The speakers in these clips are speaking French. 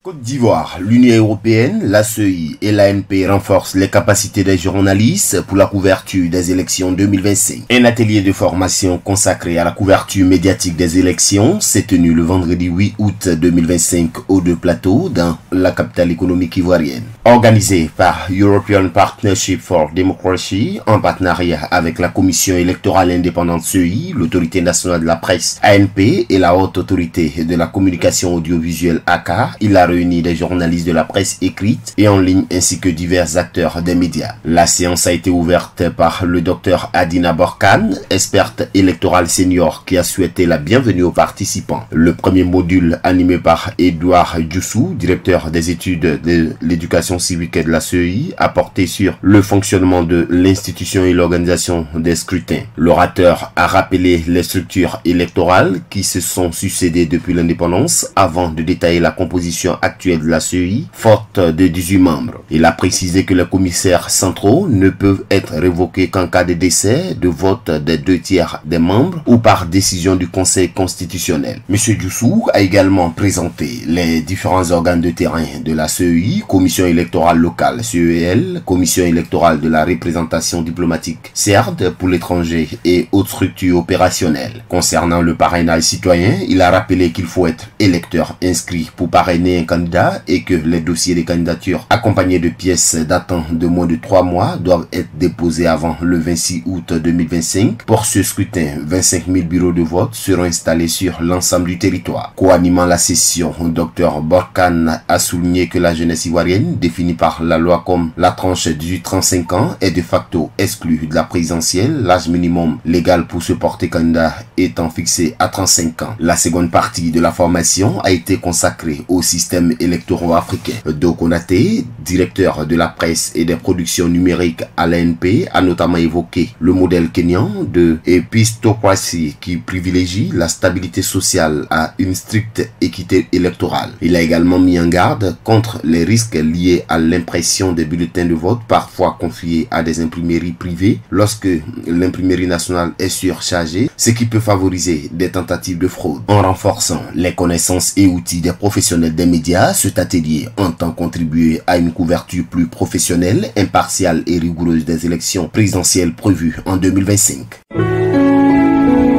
Côte d'Ivoire, l'Union européenne, la CEI et l'ANP renforcent les capacités des journalistes pour la couverture des élections 2025. Un atelier de formation consacré à la couverture médiatique des élections s'est tenu le vendredi 8 août 2025 aux Deux Plateaux dans la capitale économique ivoirienne. Organisé par European Partnership for Democracy en partenariat avec la Commission électorale indépendante CEI, l'Autorité nationale de la presse ANP et la Haute Autorité de la communication audiovisuelle ACA, il a réuni des journalistes de la presse écrite et en ligne ainsi que divers acteurs des médias. La séance a été ouverte par le docteur Adina Borkan, experte électorale senior qui a souhaité la bienvenue aux participants. Le premier module animé par Edouard Djoussou, directeur des études de l'éducation civique et de la CEI, a porté sur le fonctionnement de l'institution et l'organisation des scrutins. L'orateur a rappelé les structures électorales qui se sont succédées depuis l'indépendance avant de détailler la composition actuelle de la CEI, forte de 18 membres. Il a précisé que les commissaires centraux ne peuvent être révoqués qu'en cas de décès, de vote des 2/3 des membres ou par décision du Conseil constitutionnel. M. Djoussou a également présenté les différents organes de terrain de la CEI, Commission électorale locale CEL, Commission électorale de la représentation diplomatique CERD pour l'étranger et autres structures opérationnelles. Concernant le parrainage citoyen, il a rappelé qu'il faut être électeur inscrit pour parrainer un candidat et que les dossiers de candidature accompagnés de pièces datant de moins de 3 mois doivent être déposés avant le 26 août 2025. Pour ce scrutin, 25 000 bureaux de vote seront installés sur l'ensemble du territoire. Co-animant la session, Dr Borkan a souligné que la jeunesse ivoirienne, définie par la loi comme la tranche 18-35 ans, est de facto exclue de la présidentielle, l'âge minimum légal pour se porter candidat étant fixé à 35 ans. La seconde partie de la formation a été consacrée au système électoraux africain. Do Konaté, directeur de la presse et des productions numériques à l'ANP, a notamment évoqué le modèle kényan de épistocratie qui privilégie la stabilité sociale à une stricte équité électorale. Il a également mis en garde contre les risques liés à l'impression des bulletins de vote, parfois confiés à des imprimeries privées lorsque l'imprimerie nationale est surchargée, ce qui peut favoriser des tentatives de fraude. En renforçant les connaissances et outils des professionnels des médias, cet atelier entend contribuer à une couverture plus professionnelle, impartiale et rigoureuse des élections présidentielles prévues en 2025.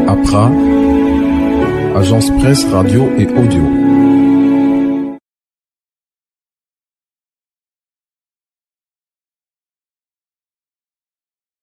APRA, Agence Presse, Radio et Audio.